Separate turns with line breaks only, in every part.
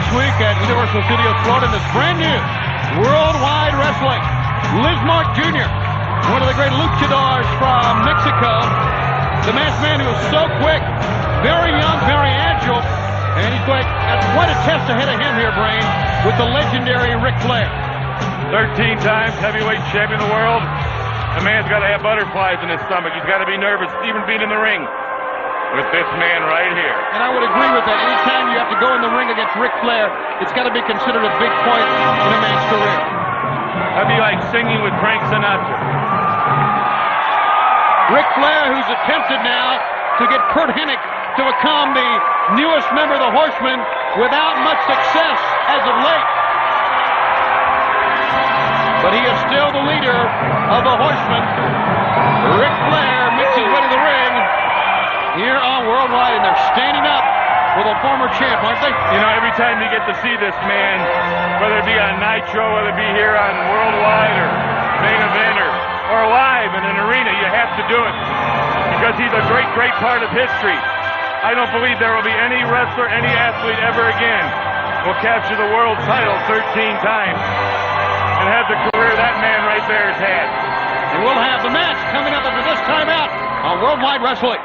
this week at Universal Studios Florida in this brand new Worldwide Wrestling. Lizmark Jr., one of the great luchadors from Mexico. The masked man who is so quick, very young, very agile, and he's got quite a test ahead of him here, Brain, with the legendary Ric Flair.
13 times heavyweight champion of the world. The man's got to have butterflies in his stomach. He's got to be nervous, even being in the ring with this man right here.
And I would agree with that. Anytime you have to go in the ring against Ric Flair, it's got to be considered a big point in a man's career.
That'd be like singing with Frank Sinatra.
Ric Flair, who's attempted now to get Curt Hennig to become the newest member of the Horsemen without much success as of late. But he is still the leader of the Horsemen. Ric Flair makes his way to the ring here on Worldwide, and they're standing up for the former champ, aren't they?
You know, every time you get to see this man, whether it be on Nitro, whether it be here on Worldwide or Main Event or live in an arena, you have to do it because he's a great, great part of history. I don't believe there will be any wrestler, any athlete ever again will capture the world title 13 times and have the career that man right there has had.
And we'll have the match coming up after this timeout on Worldwide Wrestling.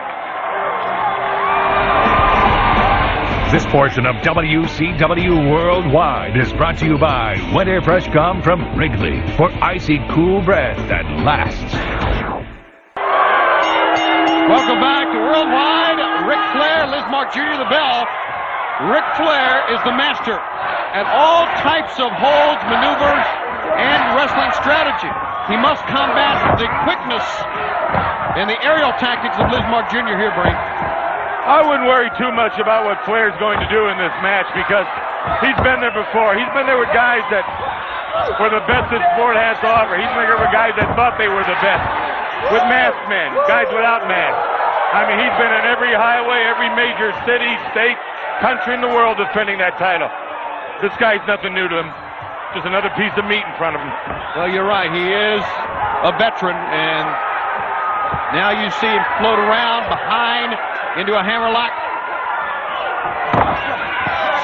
This portion of WCW Worldwide is brought to you by Winter Fresh Gum from Wrigley for icy cool breath that lasts.
Welcome back to Worldwide. Ric Flair, Lizmark Jr. the bell. Ric Flair is the master at all types of holds, maneuvers, and wrestling strategy. He must combat the quickness and the aerial tactics of Lizmark Jr. here, Brain.
I wouldn't worry too much about what Flair's going to do in this match because he's been there before. He's been there with guys that were the best this sport has to offer. He's been there with guys that thought they were the best. With masked men, guys without masks. I mean, he's been in every highway, every major city, state, country in the world defending that title. This guy's nothing new to him. Just another piece of meat in front of him.
Well, you're right. He is a veteran, and now you see him float around behind into a hammerlock.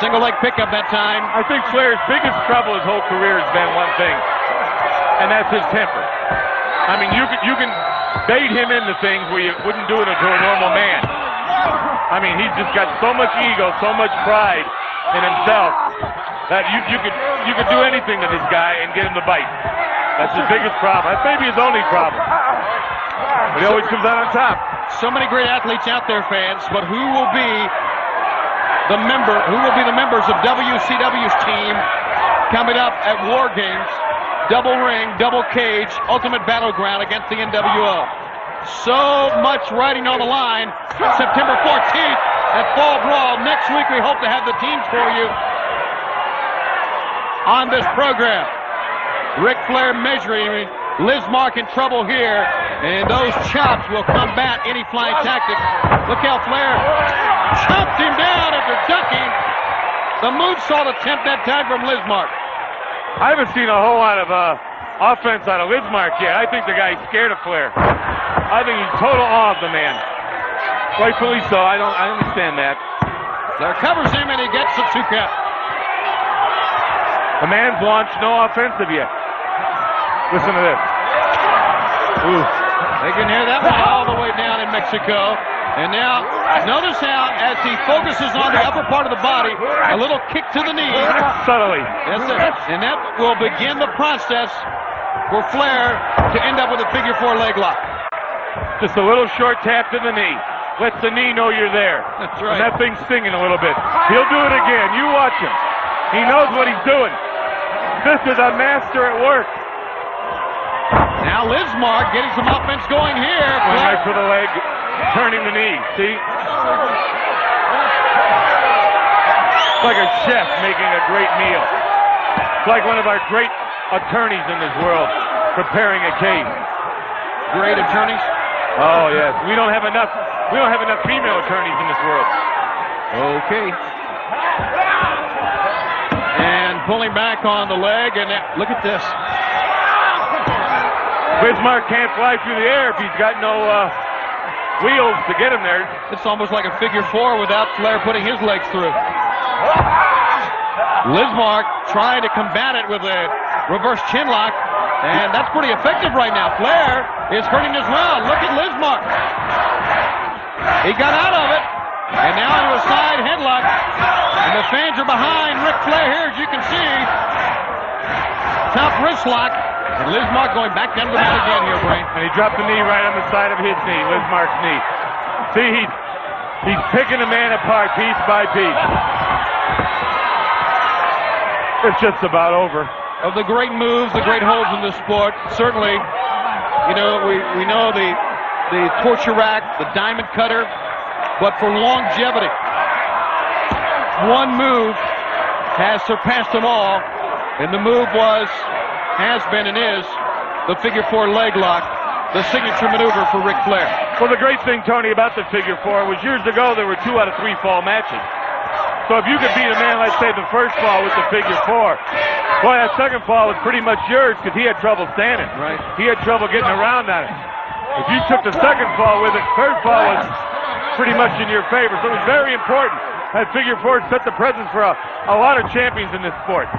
Single leg pickup that time.
I think Flair's biggest trouble his whole career has been one thing, and that's his temper. I mean, you can bait him into things where you wouldn't do it to a normal man. I mean, he's just got so much ego, so much pride in himself that you could do anything to this guy and get him to bite. That's his biggest problem. That's maybe his only problem. But he always comes out on top.
So many great athletes out there, fans, but who will be the members of WCW's team coming up at War Games, double ring, double cage, ultimate battleground against the NWO? So much riding on the line. September 14th at Fall Brawl. Next week we hope to have the teams for you on this program. Ric Flair measuring Lizmark in trouble here, and those chops will combat any flying tactic. Look how Flair chopped him down after ducking. The moonsault attempt that time from Lizmark.
I haven't seen a whole lot of offense out of Lizmark yet. I think the guy's scared of Flair. I think he's total awe of the man. Rightfully so. I understand that.
Flair covers him, and he gets the 2 count.
The man's launched no offensive yet. Listen to this. Ooh.
They can hear that one all the way down in Mexico. And now, notice how, as he focuses on the upper part of the body, a little kick to the knee.
Subtly.
That's it. And that will begin the process for Flair to end up with a figure 4 leg lock.
Just a little short tap to the knee. Lets the knee know you're there.
That's right.
And that thing's stinging a little bit. He'll do it again. You watch him. He knows what he's doing. This is a master at work.
Now Lizmark getting some offense going here.
Right for the leg, turning the knee. See? It's like a chef making a great meal. It's like one of our great attorneys in this world preparing a case.
Great attorneys?
Oh yes. We don't have enough female attorneys in this world.
Okay. And pulling back on the leg, and look at this.
Lizmark can't fly through the air if he's got no wheels to get him there.
It's almost like a figure 4 without Flair putting his legs through. Lizmark trying to combat it with a reverse chinlock, and that's pretty effective right now. Flair is hurting as well. Look at Lizmark. He got out of it, and now into a side headlock, and the fans are behind Ric Flair here, as you can see. Top wrist lock, and Lizmark going back down to the mat again here, Brain.
And he dropped the knee right on the side of his knee, Lizmark's knee. See, he's picking the man apart piece by piece. It's just about over.
Of the great moves, the great holds in this sport, certainly, you know, we know the torture rack, the diamond cutter, but for longevity, one move has surpassed them all, and the move has been and is the figure four leg lock, the signature maneuver for Ric Flair.
Well, the great thing, Tony, about the figure four was years ago there were 2 out of 3 fall matches. So if you could beat a man, let's say the first fall with the figure four, boy, that second fall was pretty much yours because he had trouble standing.
Right.
He had trouble getting around on it. If you took the second fall with it, third fall was pretty much in your favor. So it was very important. That figure four set the precedent for a lot of champions in this sport.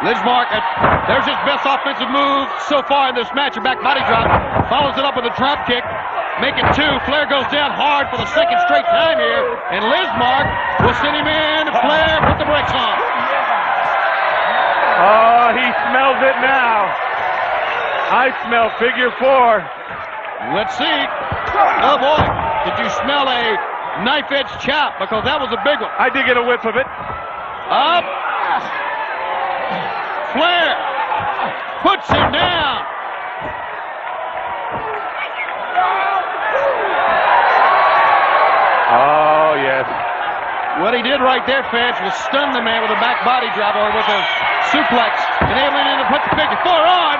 Lizmark, there's his best offensive move so far in this match, a back body drop. Follows it up with a drop kick, make it 2. Flair goes down hard for the second straight time here, and Lizmark will send him in. Flair put the brakes on.
Oh, he smells it now. I smell figure four.
Let's see. Oh boy, did you smell a knife-edge chop? Because that was a big one.
I did get a whiff of it.
Up. Flair puts him down.
Oh, yes.
What he did right there, fans, was stun the man with a back body drop or with a suplex, enabling him to put the figure four on.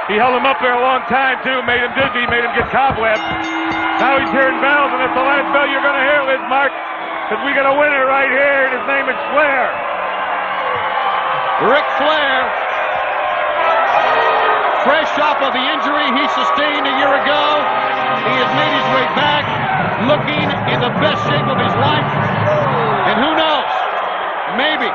He held him up there a long time, too, made him dizzy, made him get cobwebs. Now he's hearing bells, and it's the last bell you're going to hear, Lizmark, because we got a winner right here, and his name is Flair.
Ric Flair, fresh off of the injury he sustained a year ago, he has made his way back, looking in the best shape of his life. And who knows, maybe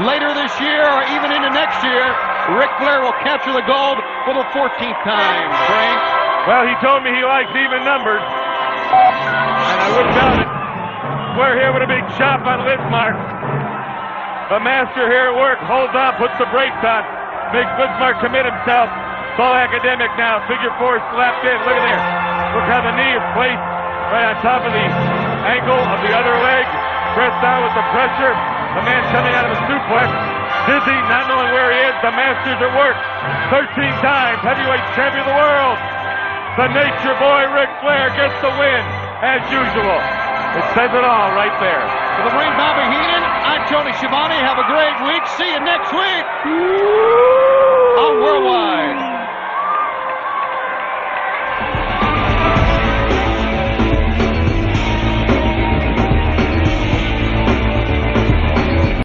later this year or even into next year, Ric Flair will capture the gold for the 14th time, Frank.
Well, he told me he likes even numbers, and I wouldn't doubt it. Flair here with a big chop on Lizmark. The master here at work holds on, puts the brakes on, makes Lizmark commit himself. It's all academic now. Figure four slapped in. Look at there. Look how the knee is placed right on top of the ankle of the other leg. Pressed down with the pressure. The man coming out of a suplex. Dizzy, not knowing where he is. The master's at work. 13 times heavyweight champion of the world. The Nature Boy Ric Flair gets the win, as usual. It says it all right there.
For the Brain Bobby Heenan, I'm Tony Schiavone. Have a great week. See you next week.